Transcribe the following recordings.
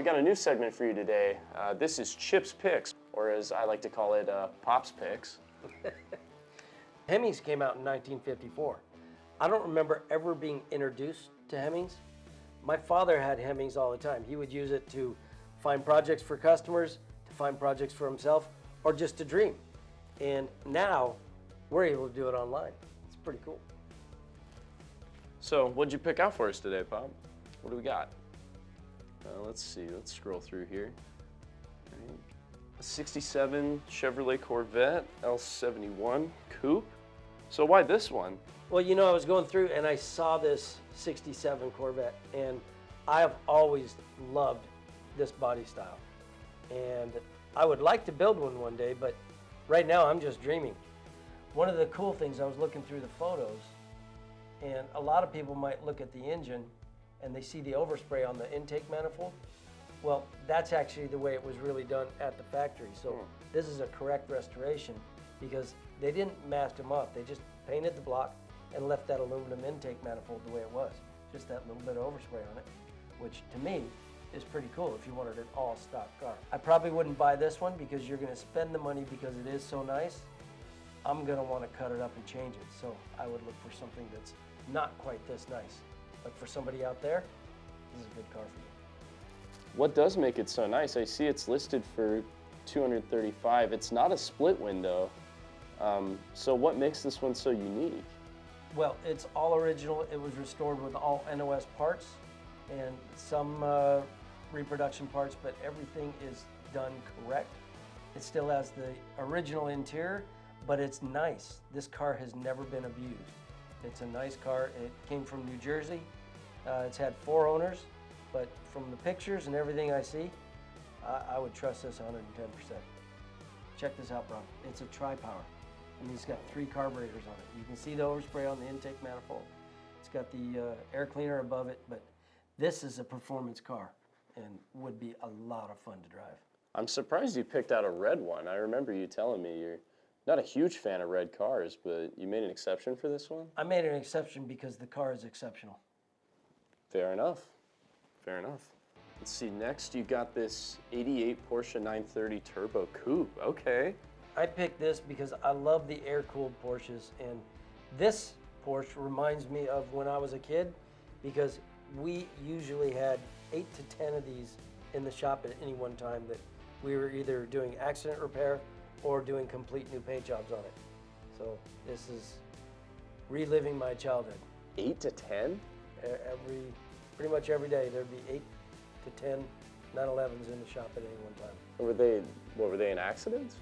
got a new segment for you today. This is Chip's Picks, or as I like to call it, Pop's Picks. Hemmings came out in 1954. I don't remember ever being introduced to Hemmings. My father had Hemmings all the time. He would use it to find projects for customers, to find projects for himself, or just to dream. And now we're able to do it online. It's pretty cool. So what'd you pick out for us today, Pop? What do we got? Let's see, let's scroll through here. All right. A 67 Chevrolet Corvette L71 Coupe. So why this one? Well, you know, I was going through and I saw this 67 Corvette, and I have always loved this body style. And I would like to build one day, but right now I'm just dreaming. One of the cool things, I was looking through the photos, and a lot of people might look at the engine and they see the overspray on the intake manifold. Well, that's actually the way it was really done at the factory. So this is a correct restoration because they didn't mask them up. They just painted the block and left that aluminum intake manifold the way it was. Just that little bit of overspray on it, which to me is pretty cool if you wanted an all stock car. I probably wouldn't buy this one because you're gonna spend the money because it is so nice. I'm gonna wanna cut it up and change it. So I would look for something that's not quite this nice. But for somebody out there, this is a good car for you. What does make it so nice? I see it's listed for $235. It's not a split window. So what makes this one so unique? Well, it's all original. It was restored with all NOS parts and some reproduction parts, but everything is done correct. It still has the original interior, but it's nice. This car has never been abused. It's a nice car. It came from New Jersey. It's had 4 owners, but from the pictures and everything I see, I would trust this 110%. Check this out, bro. It's a tri-power, and it's got 3 carburetors on it. You can see the overspray on the intake manifold. It's got the air cleaner above it, but this is a performance car and would be a lot of fun to drive. I'm surprised you picked out a red one. I remember you telling me you're not a huge fan of red cars, but you made an exception for this one? I made an exception because the car is exceptional. Fair enough. Fair enough. Let's see, next you got this 88 Porsche 930 Turbo Coupe. Okay. I picked this because I love the air-cooled Porsches, and this Porsche reminds me of when I was a kid because we usually had 8 to 10 of these in the shop at any one time that we were either doing accident repair or doing complete new paint jobs on it. So this is reliving my childhood. 8 to 10? Pretty much every day there'd be 8 to 10 911s in the shop at any one time. Were they in accidents?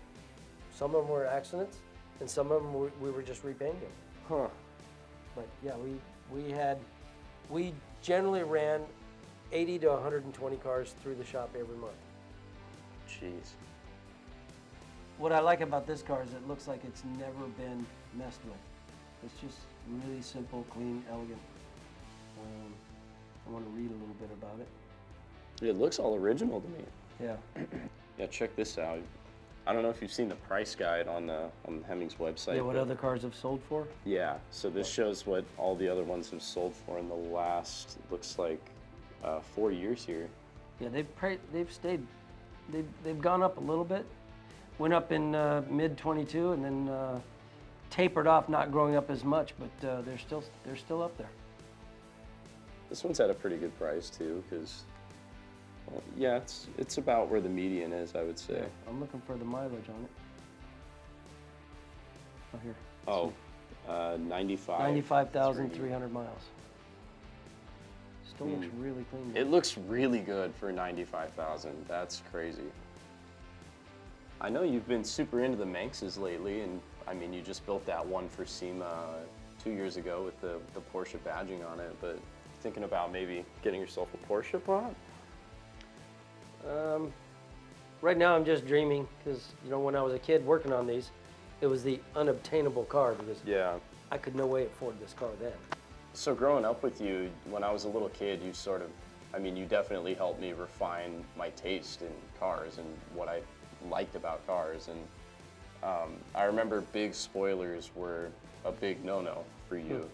Some of them were accidents, and some of them we were just repainting them. Huh. But yeah, we generally ran 80 to 120 cars through the shop every month. Jeez. What I like about this car is it looks like it's never been messed with. It's just really simple, clean, elegant. I want to read a little bit about it. It looks all original to me. Yeah. Yeah, check this out. I don't know if you've seen the price guide on the Hemmings website. Yeah, what other cars have sold for? Yeah, so this shows what all the other ones have sold for in the last, looks like, 4 years here. Yeah, they've gone up a little bit. Went up in mid 22 and then tapered off, not growing up as much, but they're still up there. This one's at a pretty good price too, because, well, yeah, it's about where the median is, I would say. Yeah, I'm looking for the mileage on it. Oh, here. Oh, 95. 95,300 miles. Still looks really clean. It looks really good for 95,000. That's crazy. I know you've been super into the Manxes lately, and I mean, you just built that one for SEMA 2 years ago with the Porsche badging on it, but thinking about maybe getting yourself a Porsche, Pop? Right now I'm just dreaming because, you know, when I was a kid working on these, it was the unobtainable car because I could no way afford this car then. So growing up with you, when I was a little kid, you sort of, I mean, you definitely helped me refine my taste in cars and what I liked about cars. And I remember big spoilers were a big no-no for you.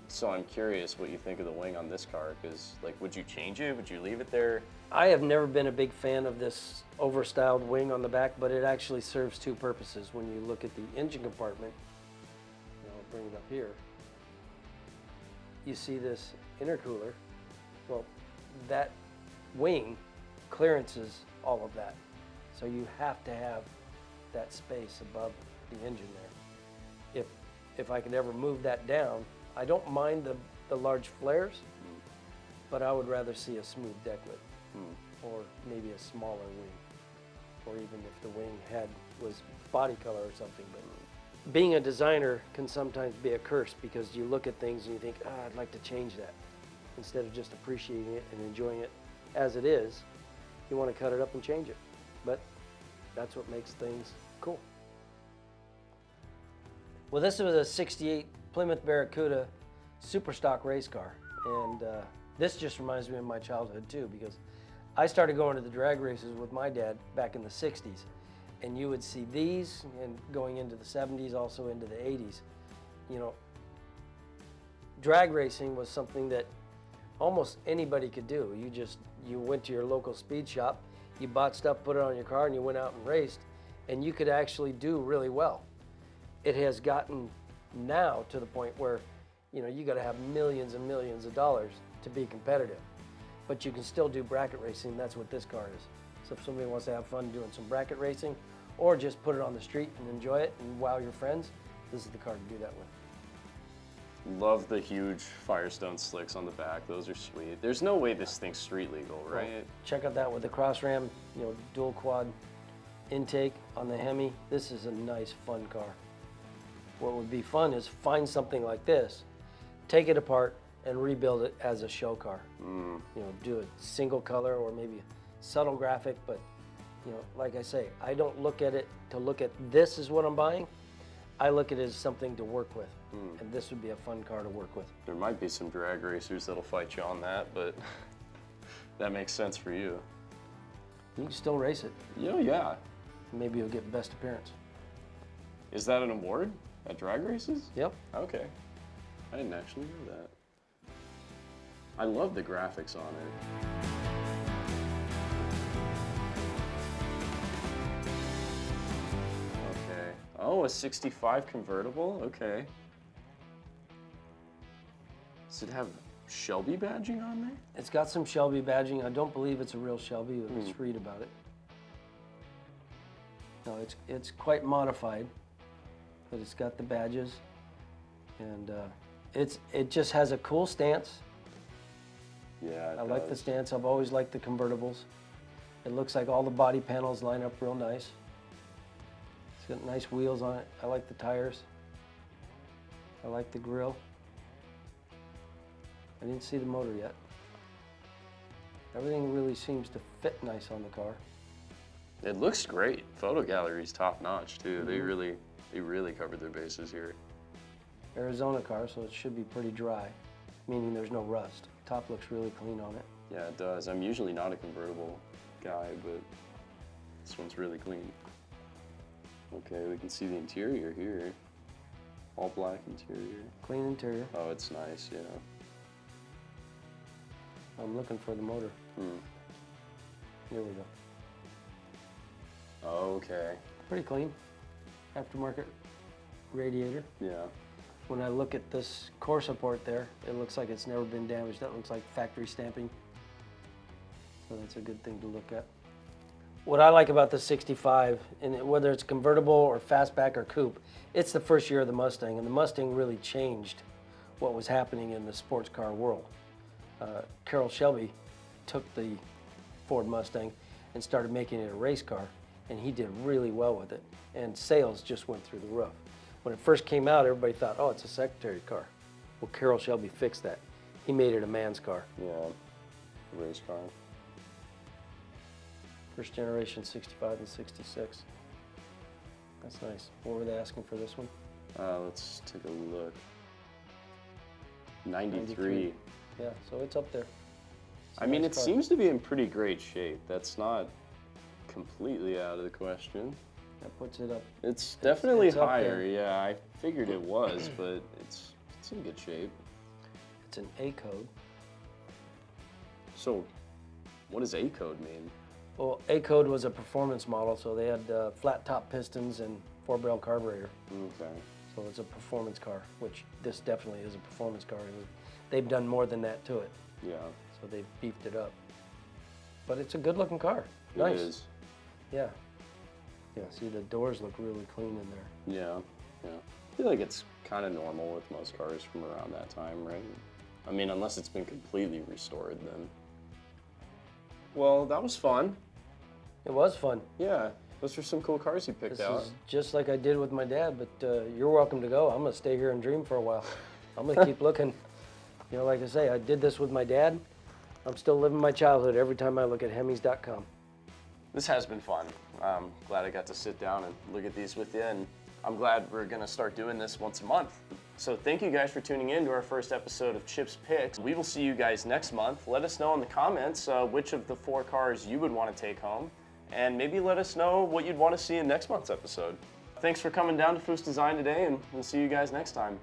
So I'm curious what you think of the wing on this car, because like, would you change it? Would you leave it there? I have never been a big fan of this overstyled wing on the back, but it actually serves two purposes. When you look at the engine compartment, I'll bring it up here, you see this intercooler. Well, that wing clearances all of that. So you have to have that space above the engine there. If I could ever move that down, I don't mind the large flares, but I would rather see a smooth deck lid, or maybe a smaller wing, or even if the wing was body color or something. But being a designer can sometimes be a curse, because you look at things and you think, I'd like to change that. Instead of just appreciating it and enjoying it as it is, you want to cut it up and change it. But that's what makes things cool. Well, this was a '68 Plymouth Barracuda super stock race car, and this just reminds me of my childhood too, because I started going to the drag races with my dad back in the '60s, and you would see these, and going into the '70s, also into the '80s. You know, drag racing was something that almost anybody could do. You went to your local speed shop, you bought stuff, put it on your car, and you went out and raced, and you could actually do really well. It has gotten now to the point where, you got to have millions and millions of dollars to be competitive. But you can still do bracket racing. That's what this car is. So if somebody wants to have fun doing some bracket racing, or just put it on the street and enjoy it and wow your friends, this is the car to do that with. Love the huge Firestone slicks on the back. Those are sweet. There's no way this thing's street legal, right? Well, check out that with the cross ram, dual quad intake on the Hemi. This is a nice, fun car. What would be fun is find something like this, take it apart, and rebuild it as a show car. Do a single color or maybe a subtle graphic, but like I say, I don't look at it to look at this is what I'm buying. I look at it as something to work with, and this would be a fun car to work with. There might be some drag racers that'll fight you on that, but that makes sense for you. You can still race it. Yeah. Maybe you'll get best appearance. Is that an award at drag races? Yep. Okay. I didn't actually know that. I love the graphics on it. Okay. Oh, a '65 convertible? Okay. Does it have Shelby badging on there? It's got some Shelby badging. I don't believe it's a real Shelby. Let's read about it. No, it's quite modified, but it's got the badges, and it just has a cool stance. Yeah, I like the stance. I've always liked the convertibles. It looks like all the body panels line up real nice. It's got nice wheels on it. I like the tires. I like the grille. I didn't see the motor yet. Everything really seems to fit nice on the car. It looks great. Photo gallery's top notch too. They really covered their bases here. Arizona car, so it should be pretty dry, meaning there's no rust. Top looks really clean on it. Yeah, it does. I'm usually not a convertible guy, but this one's really clean. Okay, we can see the interior here. All black interior. Clean interior. Oh, it's nice, yeah. I'm looking for the motor. Here we go. Okay. Pretty clean. Aftermarket radiator. Yeah. When I look at this core support there, it looks like it's never been damaged. That looks like factory stamping. So that's a good thing to look at. What I like about the '65, and whether it's convertible or fastback or coupe, it's the first year of the Mustang, and the Mustang really changed what was happening in the sports car world. Carroll Shelby took the Ford Mustang and started making it a race car, and he did really well with it, and sales just went through the roof. When it first came out, everybody thought, oh, it's a secretary car. Well, Carroll Shelby fixed that. He made it a man's car. Yeah. Race car. First generation '65 and '66. That's nice. What were they asking for this one? Let's take a look. 93. Yeah, so it's up there. I mean, it seems to be in pretty great shape. That's not completely out of the question. That puts it up. It's definitely it's up higher, there. yeah. I figured it was, but it's It's in good shape. It's an A code. So, what does A code mean? Well, A code was a performance model, so they had flat top pistons and 4-barrel carburetor. Okay. So it's a performance car, which this definitely is a performance car. They've done more than that to it. Yeah. So they've beefed it up. But it's a good looking car. It Nice. is. Yeah. Yeah, see the doors look really clean in there. Yeah. Yeah. I feel like it's kind of normal with most cars from around that time, right? I mean, unless it's been completely restored, then. Well, that was fun. It was fun. Yeah. Those are some cool cars you picked This out. is just like I did with my dad, but you're welcome to go. I'm gonna stay here and dream for a while. I'm gonna keep looking. You know, like I say, I did this with my dad. I'm still living my childhood every time I look at Hemis.com. This has been fun. I'm glad I got to sit down and look at these with you, and I'm glad we're gonna start doing this once a month. So thank you guys for tuning in to our first episode of Chip's Picks. We will see you guys next month. Let us know in the comments which of the 4 cars you would want to take home, and maybe let us know what you'd want to see in next month's episode. Thanks for coming down to Foose Design today, and we'll see you guys next time.